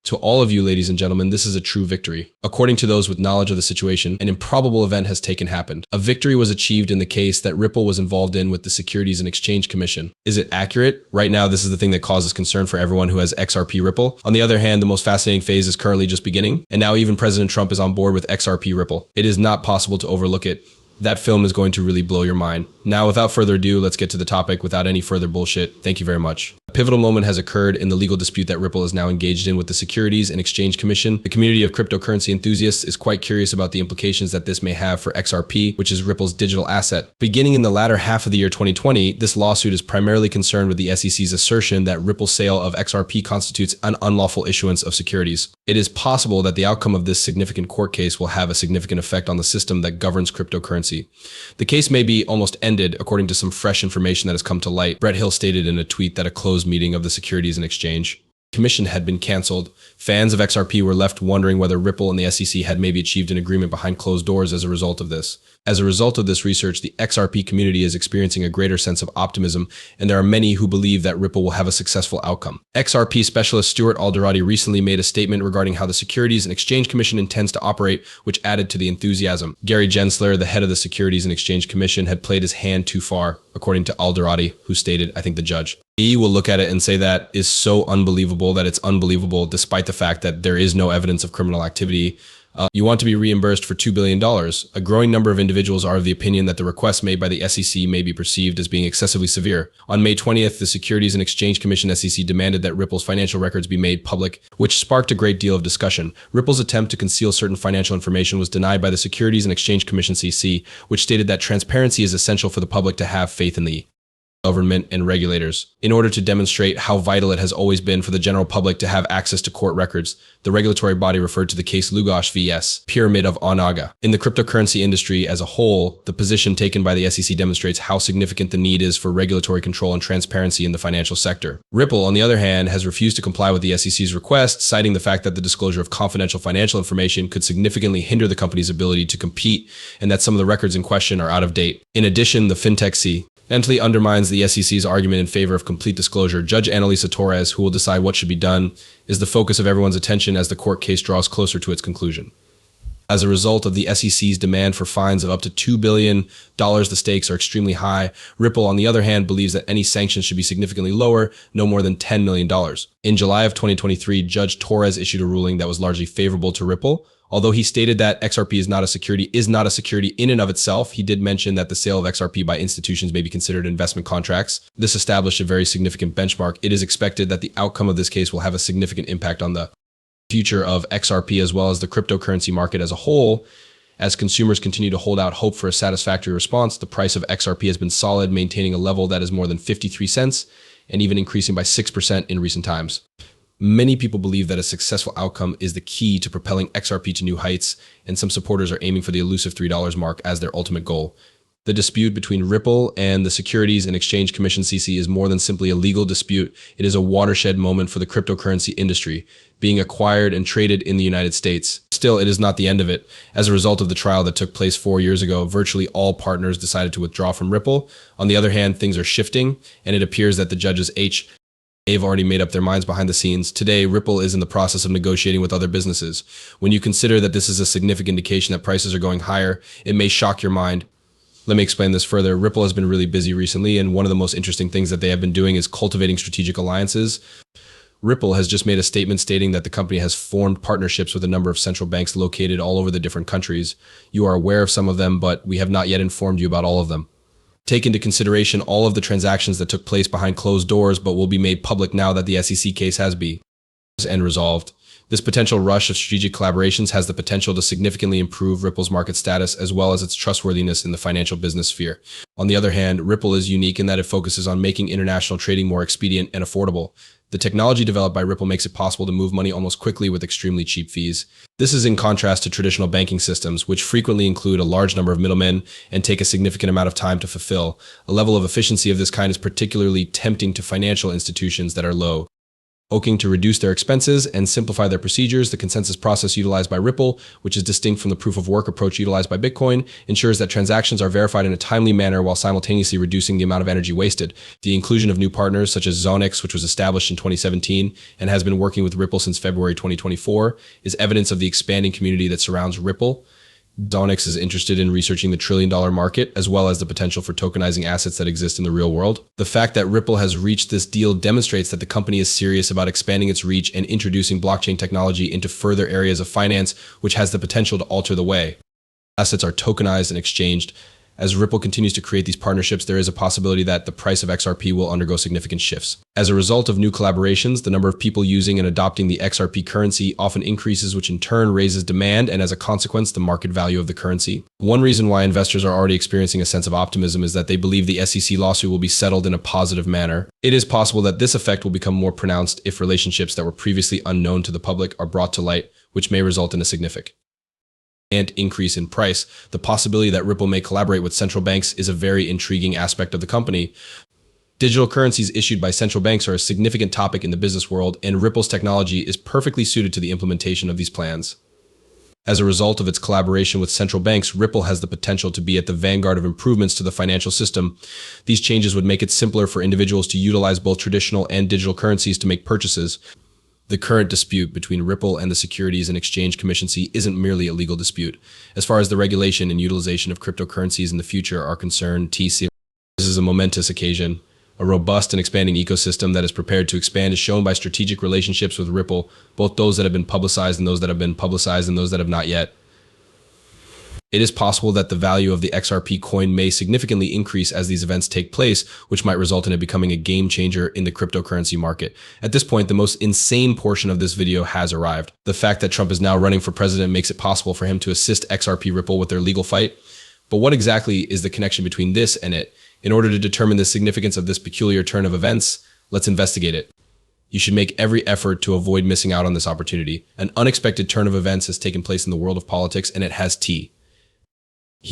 To all of you, ladies and gentlemen, this is a true victory. According to those with knowledge of the situation, an improbable event has happened. A victory was achieved in the case that Ripple was involved in with the Securities and Exchange Commission. Is it accurate? Right now, this is the thing that causes concern for everyone who has XRP Ripple. On the other hand, the most fascinating phase is currently just beginning, and now even President Trump is on board with XRP Ripple. It is not possible to overlook it. That film is going to really blow your mind. Now, without further ado, let's get to the topic without any further bullshit. Thank you very much. A pivotal moment has occurred in the legal dispute that Ripple is now engaged in with the Securities and Exchange Commission. The community of cryptocurrency enthusiasts is quite curious about the implications that this may have for XRP, which is Ripple's digital asset. Beginning in the latter half of the year 2020, this lawsuit is primarily concerned with the SEC's assertion that Ripple's sale of XRP constitutes an unlawful issuance of securities. It is possible that the outcome of this significant court case will have a significant effect on the system that governs cryptocurrency. The case may be almost ended, according to some fresh information that has come to light. Brett Hill stated in a tweet that a closed meeting of the Securities and Exchange Commission had been canceled. Fans of XRP were left wondering whether Ripple and the SEC had maybe achieved an agreement behind closed doors as a result of this. As a result of this research, the XRP community is experiencing a greater sense of optimism, and there are many who believe that Ripple will have a successful outcome. XRP specialist Stuart Alderati recently made a statement regarding how the Securities and Exchange Commission intends to operate, which added to the enthusiasm. Gary Gensler, the head of the Securities and Exchange Commission, had played his hand too far, according to Alderati, who stated, I think the judge. He will look at it and say that is so unbelievable that it's unbelievable despite the fact that there is no evidence of criminal activity. You want to be reimbursed for $2 billion. A growing number of individuals are of the opinion that the requests made by the SEC may be perceived as being excessively severe. On May 20th, the Securities and Exchange Commission SEC demanded that Ripple's financial records be made public, which sparked a great deal of discussion. Ripple's attempt to conceal certain financial information was denied by the Securities and Exchange Commission CC, which stated that transparency is essential for the public to have faith in the government and regulators. In order to demonstrate how vital it has always been for the general public to have access to court records, the regulatory body referred to the case Lugosh vs. Pyramid of Onaga. In the cryptocurrency industry as a whole, the position taken by the SEC demonstrates how significant the need is for regulatory control and transparency in the financial sector. Ripple, on the other hand, has refused to comply with the SEC's request, citing the fact that the disclosure of confidential financial information could significantly hinder the company's ability to compete and that some of the records in question are out of date. In addition, the fintech fundamentally undermines the SEC's argument in favor of complete disclosure. Judge Annalisa Torres, who will decide what should be done, is the focus of everyone's attention as the court case draws closer to its conclusion. As a result of the SEC's demand for fines of up to $2 billion, the stakes are extremely high. Ripple, on the other hand, believes that any sanctions should be significantly lower, no more than $10 million. In July of 2023, Judge Torres issued a ruling that was largely favorable to Ripple. Although he stated that XRP is not a security in and of itself, he did mention that the sale of XRP by institutions may be considered investment contracts. This established a very significant benchmark. It is expected that the outcome of this case will have a significant impact on the future of XRP as well as the cryptocurrency market as a whole. As consumers continue to hold out hope for a satisfactory response, the price of XRP has been solid, maintaining a level that is more than 53 cents and even increasing by 6% in recent times. Many people believe that a successful outcome is the key to propelling XRP to new heights, and some supporters are aiming for the elusive $3 mark as their ultimate goal. The dispute between Ripple and the Securities and Exchange Commission CC is more than simply a legal dispute. It is a watershed moment for the cryptocurrency industry, being acquired and traded in the United States. Still, it is not the end of it. As a result of the trial that took place 4 years ago, virtually all partners decided to withdraw from Ripple. On the other hand, things are shifting, and it appears that the judges They've already made up their minds behind the scenes. Today, Ripple is in the process of negotiating with other businesses. When you consider that this is a significant indication that prices are going higher, it may shock your mind. Let me explain this further. Ripple has been really busy recently, and one of the most interesting things that they have been doing is cultivating strategic alliances. Ripple has just made a statement stating that the company has formed partnerships with a number of central banks located all over the different countries. You are aware of some of them, but we have not yet informed you about all of them. Take into consideration all of the transactions that took place behind closed doors but will be made public now that the SEC case has been resolved. This potential rush of strategic collaborations has the potential to significantly improve Ripple's market status as well as its trustworthiness in the financial business sphere. On the other hand, Ripple is unique in that it focuses on making international trading more expedient and affordable. The technology developed by Ripple makes it possible to move money almost quickly with extremely cheap fees. This is in contrast to traditional banking systems, which frequently include a large number of middlemen and take a significant amount of time to fulfill. A level of efficiency of this kind is particularly tempting to financial institutions that are low Hoping to reduce their expenses and simplify their procedures, the consensus process utilized by Ripple, which is distinct from the proof of work approach utilized by Bitcoin, ensures that transactions are verified in a timely manner while simultaneously reducing the amount of energy wasted. The inclusion of new partners such as Us.Thankx, which was established in 2017 and has been working with Ripple since February 2024, is evidence of the expanding community that surrounds Ripple. Us.Thankx is interested in researching the trillion-dollar market, as well as the potential for tokenizing assets that exist in the real world. The fact that Ripple has reached this deal demonstrates that the company is serious about expanding its reach and introducing blockchain technology into further areas of finance, which has the potential to alter the way assets are tokenized and exchanged. As Ripple continues to create these partnerships, there is a possibility that the price of XRP will undergo significant shifts. As a result of new collaborations, the number of people using and adopting the XRP currency often increases, which in turn raises demand and as a consequence, the market value of the currency. One reason why investors are already experiencing a sense of optimism is that they believe the SEC lawsuit will be settled in a positive manner. It is possible that this effect will become more pronounced if relationships that were previously unknown to the public are brought to light, which may result in a significant increase in price. The possibility that Ripple may collaborate with central banks is a very intriguing aspect of the company. Digital currencies issued by central banks are a significant topic in the business world, and Ripple's technology is perfectly suited to the implementation of these plans. As a result of its collaboration with central banks, Ripple has the potential to be at the vanguard of improvements to the financial system. These changes would make it simpler for individuals to utilize both traditional and digital currencies to make purchases. The current dispute between Ripple and the Securities and Exchange Commission isn't merely a legal dispute. As far as the regulation and utilization of cryptocurrencies in the future are concerned, this is a momentous occasion. A robust and expanding ecosystem that is prepared to expand is shown by strategic relationships with Ripple, both those that have been publicized and those that have been publicized and those that have not yet. It is possible that the value of the XRP coin may significantly increase as these events take place, which might result in it becoming a game changer in the cryptocurrency market. At this point, the most insane portion of this video has arrived. The fact that Trump is now running for president makes it possible for him to assist XRP Ripple with their legal fight. But what exactly is the connection between this and it? In order to determine the significance of this peculiar turn of events, let's investigate it. You should make every effort to avoid missing out on this opportunity. An unexpected turn of events has taken place in the world of politics, and it has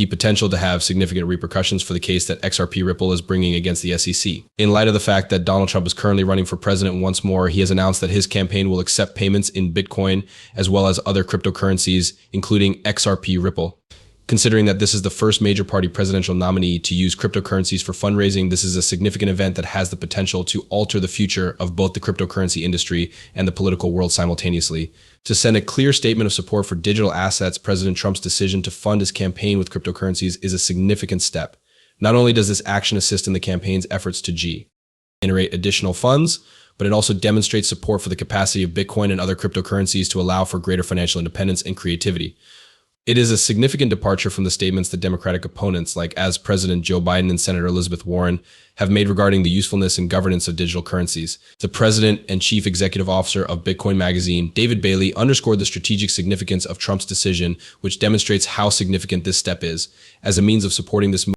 potential to have significant repercussions for the case that XRP Ripple is bringing against the SEC. In light of the fact that Donald Trump is currently running for president once more, he has announced that his campaign will accept payments in Bitcoin as well as other cryptocurrencies, including XRP Ripple. Considering that this is the first major party presidential nominee to use cryptocurrencies for fundraising, this is a significant event that has the potential to alter the future of both the cryptocurrency industry and the political world simultaneously. To send a clear statement of support for digital assets, President Trump's decision to fund his campaign with cryptocurrencies is a significant step. Not only does this action assist in the campaign's efforts to generate additional funds, but it also demonstrates support for the capacity of Bitcoin and other cryptocurrencies to allow for greater financial independence and creativity. It is a significant departure from the statements that Democratic opponents, like as President Joe Biden and Senator Elizabeth Warren, have made regarding the usefulness and governance of digital currencies. The president and chief executive officer of Bitcoin magazine, David Bailey, underscored the strategic significance of Trump's decision, which demonstrates how significant this step is. As a means of supporting this